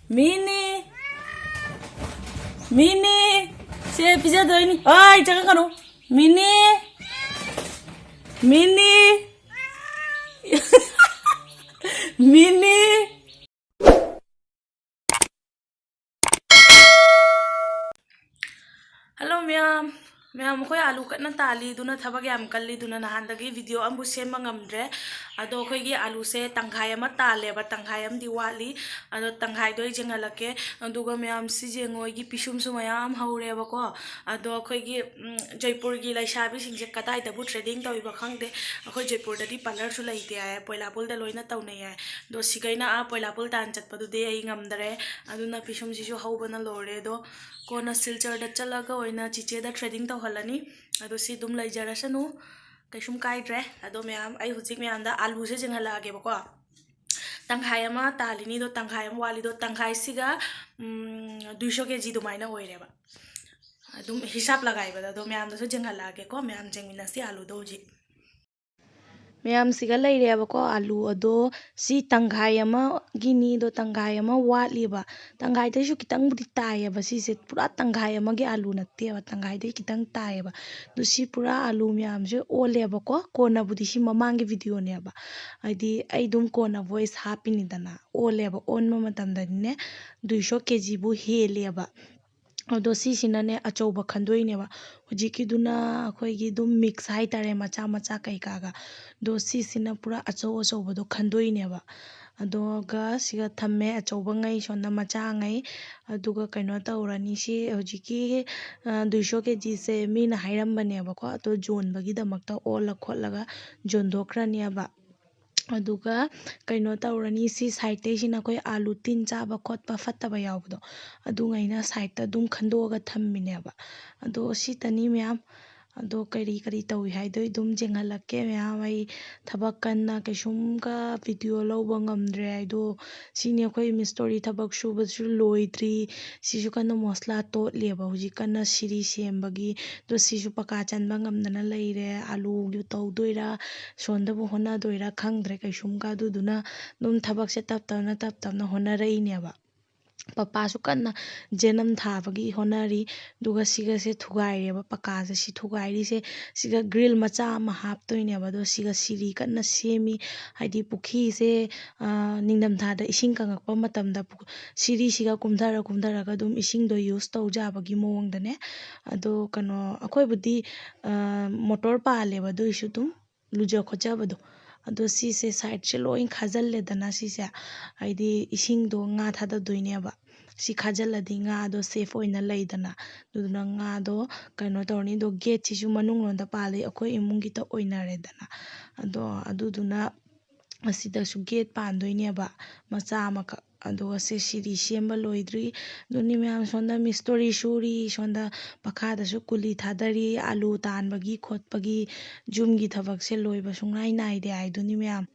Mini, Mini, siapa pizza tuh ini? Ay, jangan kanu. Mini, Mini, Mini. Hello, Mayam. Mayam ko alu kat na tali duna thabag yam kalli duna nahan dagi video am busem mangamdre ado ko gi alu se tanghai ma tale ba tanghai am diwali ado tanghai doi jengalake aduga mayam si jengoi gi pisum su mayam haure ba ko ado ko gi Jaipur gi laisabi singje katai da bu trading toy ba khangde ko Jaipur da di parlor su laite ay poilapul da loina taw nei ay do sigaina a poilapul tan chat padu de ai ngamdre aduna pisum si su hau bana lore do kona silchar da chalaga oina chiche da trading taw halani ado si dum lai jarasanu kaisum kaidre ado mayam ai hujik mayam da alu se jinghala age bako tanghai ama talini do tanghai am wali do tanghai siga 200 kg dumaina oire ba adum hisab lagai ba do mayam da so jinghala age ko mayam jengmina si alu do ji Mayam siga laire ba ko alu ado si tanghai ama gini do tanghai ama watli ba tanghai dai su kitang budi tai ba si se pura tanghai ama ge alu natte ba tanghai dai kitang tai ba do si pura alu mayam je ole ba ko na budi si mamang ge video ne ba adi ai dum ko na voice hapini dana ole ba on ma matam da ne 200 kg bu hele ba ado si sinane achouba khandoi ne ba hujiki duna khoi gi dum mix hai tare macha macha kai kaga do si sina pura achouba do khandoi ne ba ado ga siga thamme achouba ngai sona macha ngai aduga kaino taurani si hujiki 200 kg se mina hairam bane ba ko to jon bagi damakta ola khotlaga jon dokrani ba aduga kaino taurani si side te sina koi alu tin chaba khotpa fattaba yawdo adu ngaina side ta dum khandoga thammine ba ado si tani mayam ado kari tawi haidoi dum jenghalakke mayam ai thabak kanna kaisum ka video lawba ngamdre aido sini koi mi story thabak shuba su loidri sisu kana mosla to leba huji kana siri sembagi do sisu paka chanba ngamdana leire alu yu tawdoira sonda bu hona doira khangdre kaisum ka duduna dum thabak se tap tapna hona reine ba papa su kanna jenam thabagi honari duga siga se thugai ba paka se si thugai se siga grill macha ma hap toine ba do siga siri kanna semi haidi pukhi se ningdam thada ising kangakpa matam da siri siga kumdara ga dum ising do use taw jabagi mowong dane ado kano akhoi budi motor pa le ba do isu dum luja khoja ba do ado si se side che loin khajal le dana si se haidi ising do nga thada doine ba si khajaladi nga do safe oina leidana duduna nga do kaino torni do gate chisu manung londa pale akhoi imung gi ta oina redana ado aduduna asida su gate pandoine ba macha maka ado se siri semba loidri duni mayam sonda mi story shuri sonda pakha da su kuli thadari alu tanbagi khotpagi jumgi thabak se loiba sungai nai de ai duni mayam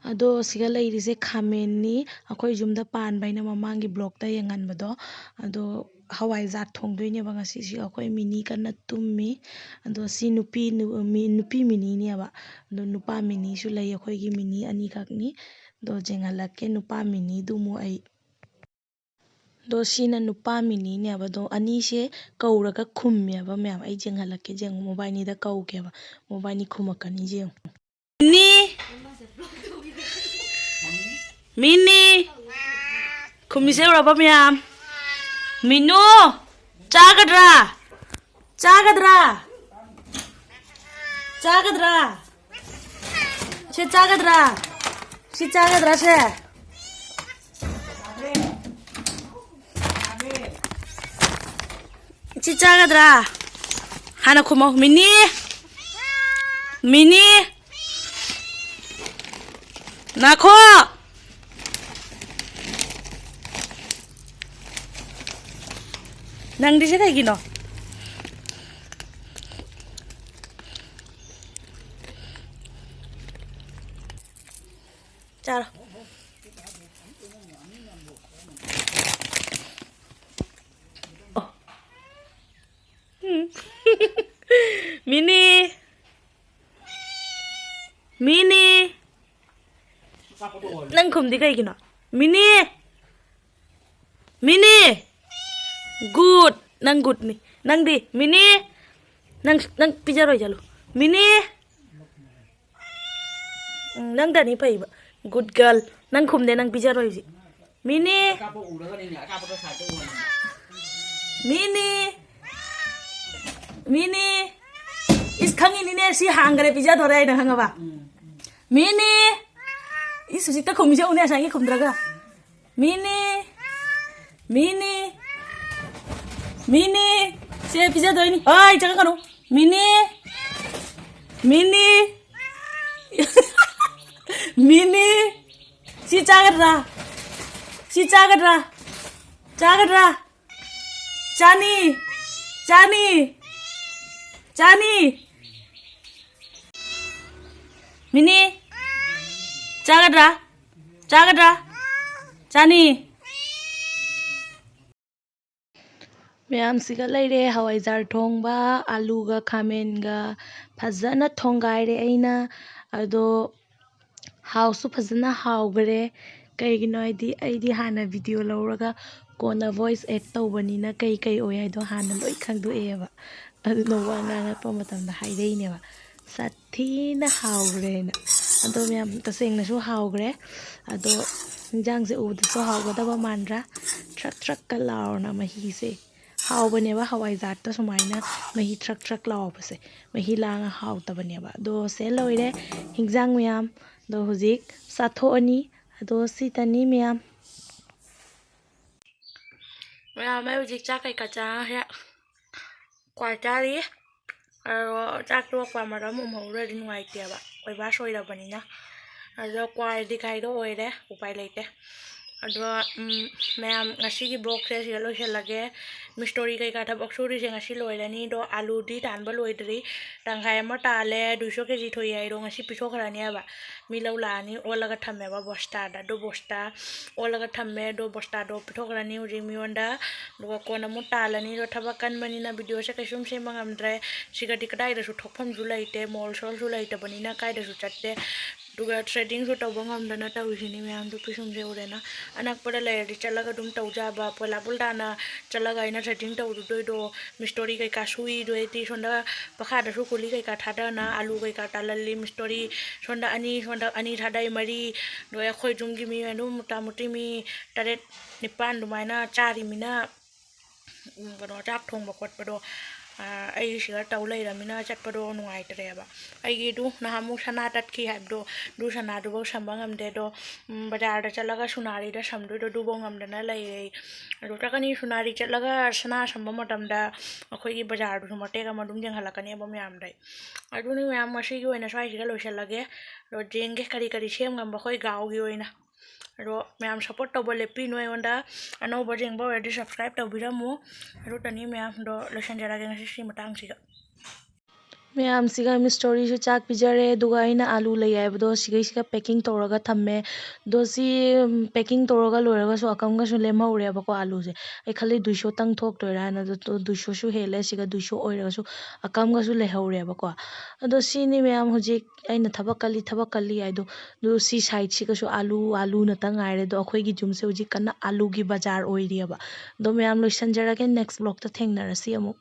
ado siga leirise khamen ni akhoi jumda pan baina mamangi block ta yengan bado ado hawai zat thongdoine ba ngasi si akhoi mini kana tummi ado si nupi mini ni ba ado nupa mini su lei akhoi gi mini ani kakni do jengalake nupa mini dumu ai do sina nupa mini ne ba do ani se kawraga khummi ba mayam ai jengalake jeng mobile ni da kawke ba mobile ni khumakani jeng Mini khummise uraba mayam Minu chagadra se chagadra se si chagadra hana khumo Mini nakho nang di se kai gino chalo Mini nang khum di kai gino Mini Mini good nang good ni nang di Mini nang pijaroi jalu Mini nang dani pai ba good girl nang khum de nang pijaroi ji Mini Mini Mini is khangi ni ne si hangare pija dore ai na hanga ba Mini is si ta khum je une sangi khum draga Mini Mini Mini si pija doi ni ai jaga kanu Mini Mini Mini si chagadra chagadra Chani Chani Chani Mini chagadra Chani Mayam siga leire hawaijar thongba alu ga khamen ga phajana thongai re aina ado hausu phajana haugre kaigino aidi hana video lauraga kona voice add tawbanina kai oy haido hana loi khangdu eba adu no wanga nga pa matamda haidei ba sathina haugre na ado mayam tasengna su haugre ado jang se udu so haugadaba mandra trak ka laurna mahi se haubane hawai zat ta sumaina mahi trak law base mahi langa haw tabane ba do se loire hingjang mayam do hujik satho ani do sitani mayam mai hujik cha kai ka cha he kwai tari chak to kwa maram hore din ngai te ba oi ba soi ra banina ado kwai dikai do oire upai leite ado mayam ngasi gi box se yelo se lage mi story kai ka thab suri se ngasi loirani do alu di tan ba loidri tanghai ma tale 200 kg thoi ai ro ngasi pitho kharani ba mi laulani olaga thamme ba bosta da do bosta olaga thamme do bosta do pitho kharani uri mi onda do kona mu talani do thabakan manina video se kaisum se mangamdre sigati kadai da su thokpham ju laite mol sol ju laite banina kai da su chatte duga threading su tawbangam dana tawsini mayam du pisum je urena anak pada layari chalaga dum tawja ba pola buldana chalaga ina threading taw du do mistori kai ka sui do eti sonda pakha da su kuli kai ka thada na alu kai ka talalli mistori sonda ani thadai mari do eikhoi jumgi mi anu muti mi taret nipan dumaina chari mina gano chak thong ba khot pado ai siga taw leiramina chatpado nungai tereba ai gi du nahamu sana tatki habdo du sana du bo sambangam de do bazar da chalaga sunari da samdu do bongam da na lai ro takani sunari chalaga sana samba matam da akhoi gi bazar du mate ga madum jeng halakani ba myam dai adu ni myam masi gi oina sai siga loishalage ro jenge kari sem ngam ba khoi gaw gi oina ro mayam support to bole pi no onda ano bajeng ba ready subscribe to biramu ro tani mayam do lesson jara ge ngasi matang siga mayam siga mi story su chak pijare duga ina alu lay aibdo siga packing toraga thamme do si packing toraga loraga so akam ga su lemhaure ba ko alu se ai khali 200 tang thok toira na do 200 su hele siga 200 oira su akam ga su lehaure ba ko ado si ni mayam hujik aina thabakali ai do si side siga su alu na tang aire do akhoi gi jum se hujik kana alu gi bazar oiri ba do mayam loisan jara ge next vlog ta thengnarasi amu